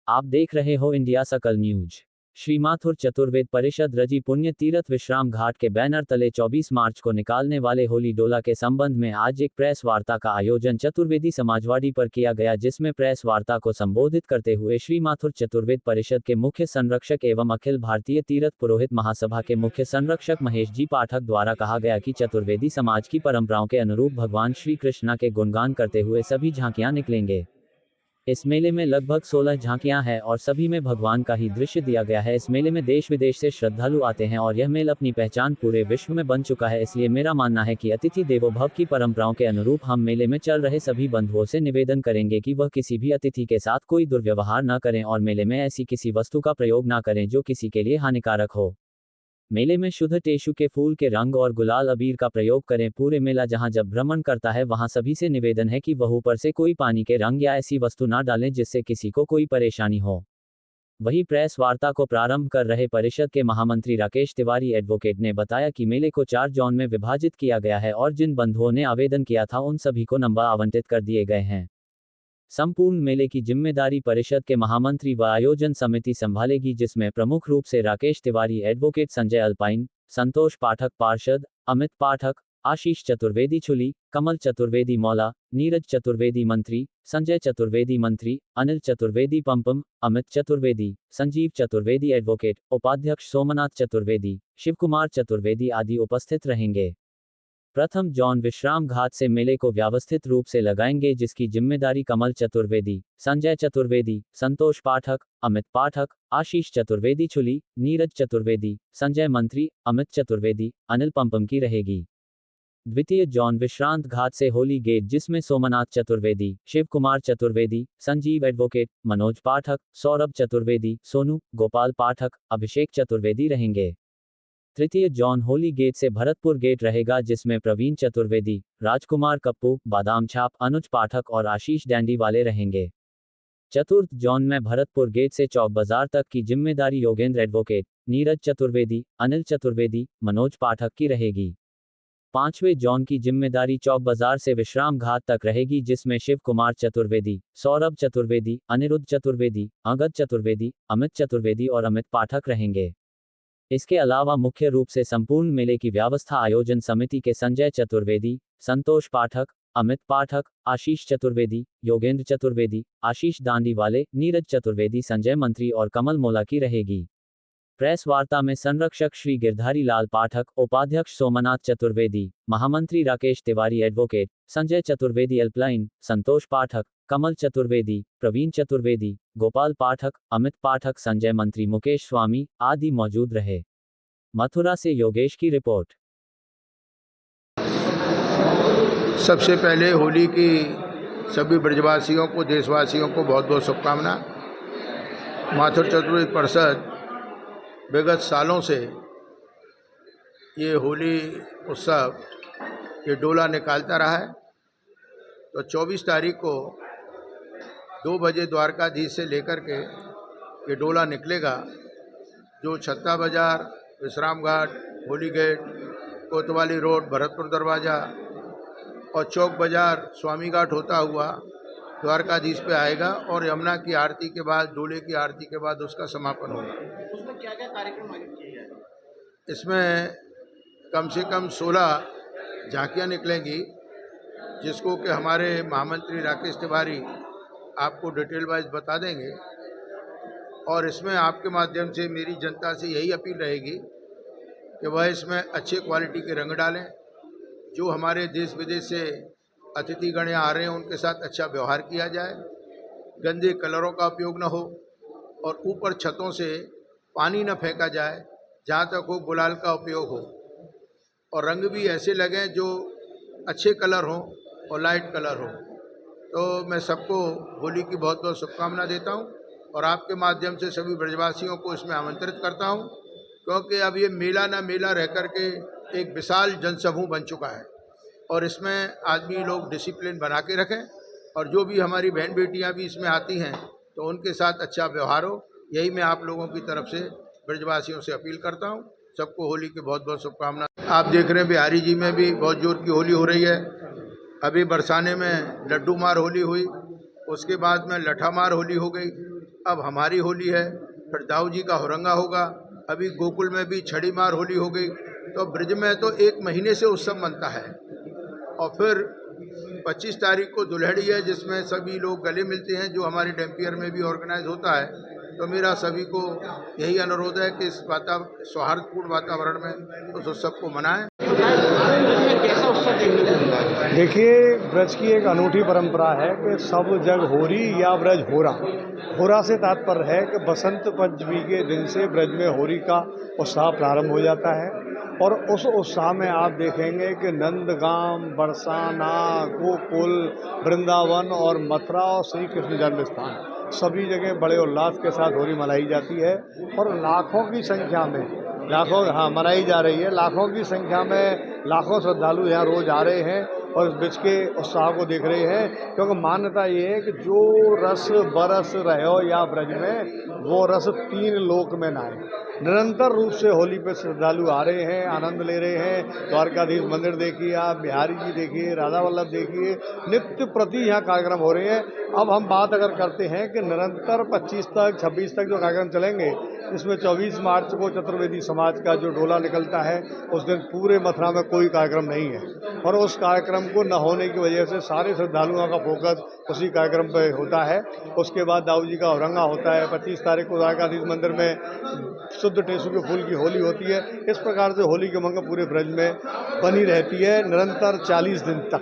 आप देख रहे हो इंडिया सकल न्यूज। श्री माथुर चतुर्वेद परिषद रजी पुण्य तीर्थ विश्राम घाट के बैनर तले 24 मार्च को निकालने वाले होली डोला के संबंध में आज एक प्रेस वार्ता का आयोजन चतुर्वेदी समाजवादी पर किया गया, जिसमें प्रेस वार्ता को संबोधित करते हुए श्री माथुर चतुर्वेद परिषद के मुख्य संरक्षक एवं अखिल भारतीय तीर्थ पुरोहित महासभा के मुख्य संरक्षक महेश जी पाठक द्वारा कहा गया कि चतुर्वेदी समाज की परंपराओं के अनुरूप भगवान श्री कृष्णा के गुणगान करते हुए सभी झांकियां निकलेंगे। इस मेले में लगभग 16 झांकियां हैं और सभी में भगवान का ही दृश्य दिया गया है। इस मेले में देश विदेश से श्रद्धालु आते हैं और यह मेला अपनी पहचान पूरे विश्व में बन चुका है। इसलिए मेरा मानना है कि अतिथि देवो भव की परंपराओं के अनुरूप हम मेले में चल रहे सभी बंधुओं से निवेदन करेंगे कि वह किसी भी अतिथि के साथ कोई दुर्व्यवहार न करें और मेले में ऐसी किसी वस्तु का प्रयोग न करें जो किसी के लिए हानिकारक हो। मेले में शुद्ध टेशु के फूल के रंग और गुलाल अबीर का प्रयोग करें। पूरे मेला जहां जब भ्रमण करता है वहां सभी से निवेदन है कि वह ऊपर से कोई पानी के रंग या ऐसी वस्तु ना डालें जिससे किसी को कोई परेशानी हो। वही प्रेस वार्ता को प्रारंभ कर रहे परिषद के महामंत्री राकेश तिवारी एडवोकेट ने बताया कि मेले को 4 जोन में विभाजित किया गया है और जिन बंधुओं ने आवेदन किया था उन सभी को नंबर आवंटित कर दिए गए हैं। संपूर्ण मेले की जिम्मेदारी परिषद के महामंत्री व आयोजन समिति संभालेगी, जिसमें प्रमुख रूप से राकेश तिवारी एडवोकेट, संजय अल्पाइन, संतोष पाठक पार्षद, अमित पाठक, आशीष चतुर्वेदी छुली, कमल चतुर्वेदी मौला, नीरज चतुर्वेदी मंत्री, संजय चतुर्वेदी मंत्री, अनिल चतुर्वेदी पंपम, अमित चतुर्वेदी, संजीव चतुर्वेदी एडवोकेट, उपाध्यक्ष सोमनाथ चतुर्वेदी, शिवकुमार चतुर्वेदी आदि उपस्थित रहेंगे। प्रथम जॉन विश्राम घाट से मेले को व्यवस्थित रूप से लगाएंगे, जिसकी जिम्मेदारी कमल चतुर्वेदी, संजय चतुर्वेदी, संतोष पाठक, अमित पाठक, आशीष चतुर्वेदी छुली, नीरज चतुर्वेदी, संजय मंत्री, अमित चतुर्वेदी, अनिल पंपम की रहेगी। द्वितीय जॉन विश्रांत घाट से होली गेट, जिसमें सोमनाथ चतुर्वेदी, शिव कुमार चतुर्वेदी, संजीव एडवोकेट, मनोज पाठक, सौरभ चतुर्वेदी, सोनू, गोपाल पाठक, अभिषेक चतुर्वेदी रहेंगे। तृतीय जॉन होली गेट से भरतपुर गेट रहेगा, जिसमें प्रवीण चतुर्वेदी, राजकुमार कप्पू, बादाम छाप, अनुज पाठक और आशीष डैंडी वाले रहेंगे। चतुर्थ जॉन में भरतपुर गेट से चौक बाजार तक की जिम्मेदारी योगेंद्र एडवोकेट, नीरज चतुर्वेदी, अनिल चतुर्वेदी, मनोज पाठक की रहेगी। पांचवें जॉन की जिम्मेदारी चौक बाजार से विश्राम घाट तक रहेगी, जिसमें शिव कुमार चतुर्वेदी, सौरभ चतुर्वेदी, अनिरुद्ध चतुर्वेदी, अंगद चतुर्वेदी, अमित चतुर्वेदी और अमित पाठक रहेंगे। इसके अलावा मुख्य रूप से संपूर्ण मेले की व्यवस्था आयोजन समिति के संजय चतुर्वेदी, संतोष पाठक, अमित पाठक, आशीष चतुर्वेदी, योगेंद्र चतुर्वेदी, आशीष दांडी वाले, नीरज चतुर्वेदी, संजय मंत्री और कमल मौला की रहेगी। प्रेस वार्ता में संरक्षक श्री गिरधारी लाल पाठक, उपाध्यक्ष सोमनाथ चतुर्वेदी, महामंत्री राकेश तिवारी एडवोकेट, संजय चतुर्वेदी हेल्पलाइन, संतोष पाठक, कमल चतुर्वेदी, प्रवीण चतुर्वेदी, गोपाल पाठक, अमित पाठक, संजय मंत्री मुकेश स्वामी आदि मौजूद रहे। मथुरा से योगेश की रिपोर्ट। सबसे पहले होली की सभी ब्रजवासियों को, देशवासियों को बहुत बहुत शुभकामना। माथुर चतुर्वेदी परिषद विगत सालों से ये होली उत्सव, ये डोला निकालता रहा है। तो 24 तारीख को 2 बजे द्वारकाधीश से लेकर के ये डोला निकलेगा, जो छत्ता बाजार, विश्राम घाट, होली गेट, कोतवाली रोड, भरतपुर दरवाज़ा और चौक बाजार, स्वामी घाट होता हुआ द्वारकाधीश पे आएगा और यमुना की आरती के बाद, डोले की आरती के बाद उसका समापन होगा। उसमें क्या क्या कार्यक्रम आयोजित किए जाएंगे? इसमें कम से कम 16 झांकियाँ निकलेंगी, जिसको कि हमारे महामंत्री राकेश तिवारी आपको डिटेल वाइज बता देंगे। और इसमें आपके माध्यम से मेरी जनता से यही अपील रहेगी कि वह इसमें अच्छे क्वालिटी के रंग डालें। जो हमारे देश विदेश से अतिथिगण यहाँ आ रहे हैं उनके साथ अच्छा व्यवहार किया जाए, गंदे कलरों का उपयोग न हो और ऊपर छतों से पानी न फेंका जाए, जहाँ तक हो गुलाल का उपयोग हो और रंग भी ऐसे लगें जो अच्छे कलर हों और लाइट कलर हो। तो मैं सबको होली की बहुत बहुत शुभकामना देता हूँ और आपके माध्यम से सभी ब्रजवासियों को इसमें आमंत्रित करता हूँ, क्योंकि अब ये मेला ना मेला रह कर के एक विशाल जनसमूह बन चुका है और इसमें आदमी लोग डिसिप्लिन बना के रखें और जो भी हमारी बहन बेटियाँ भी इसमें आती हैं तो उनके साथ अच्छा व्यवहार हो। यही मैं आप लोगों की तरफ से ब्रजवासियों से अपील करता हूँ। सबको होली की बहुत बहुत शुभकामना। आप देख रहे हैं बिहारी जी में भी बहुत जोर की होली हो रही है। अभी बरसाने में लड्डू मार होली हुई, उसके बाद में लठा मार होली हो गई अब हमारी होली है, फिर दाऊ जी का हुरंगा होगा, अभी गोकुल में भी छड़ी मार होली हो गई। तो ब्रज में तो 1 महीने से उत्सव मनता है। और फिर 25 तारीख को दुल्हड़ी है, जिसमें सभी लोग गले मिलते हैं, जो हमारे डैम्पियर में भी ऑर्गेनाइज होता है। तो मेरा सभी को यही अनुरोध है कि इस सौहार्दपूर्ण वातावरण में उस उत्सव को मनाएं। कैसा उत्सव देखने को मिला है? देखिए, ब्रज की एक अनूठी परंपरा है कि सब जग होरी या ब्रज होरा। होरा से तात्पर्य है कि बसंत पंचमी के दिन से ब्रज में होरी का उत्साह प्रारंभ हो जाता है और उस उत्साह में आप देखेंगे कि नंदगाम, बरसाना, गोकुल, वृंदावन और मथुरा और श्री कृष्ण जन्म स्थान सभी जगह बड़े उल्लास के साथ होली मनाई जाती है और लाखों की संख्या में मनाई जा रही है। लाखों की संख्या में लाखों श्रद्धालु यहाँ रोज आ रहे हैं और इस ब्रज के उत्साह को देख रहे हैं, क्योंकि मान्यता ये है कि जो रस बरस रहो या ब्रज में, वो रस 3 लोक में ना आए। निरंतर रूप से होली पे श्रद्धालु आ रहे हैं, आनंद ले रहे हैं। द्वारकाधीश मंदिर देखिए, आप बिहारी जी देखिए, राधा वल्लभ देखिए, नित्य प्रति यहाँ कार्यक्रम हो रहे हैं। अब हम बात अगर करते हैं कि निरंतर 25 तक 26 तक जो कार्यक्रम चलेंगे, इसमें 24 मार्च को चतुर्वेदी समाज का जो डोला निकलता है, उस दिन पूरे मथुरा में कोई कार्यक्रम नहीं है और उस कार्यक्रम को न होने की वजह से सारे श्रद्धालुओं का फोकस उसी कार्यक्रम पर होता है। उसके बाद दाऊ जी का औरंगा होता है। 25 तारीख को द्वारकाधीश मंदिर में शुद्ध टेसू के फूल की होली होती है। इस प्रकार से होली की उमंग पूरे ब्रज में बनी रहती है निरंतर 40 दिन तक।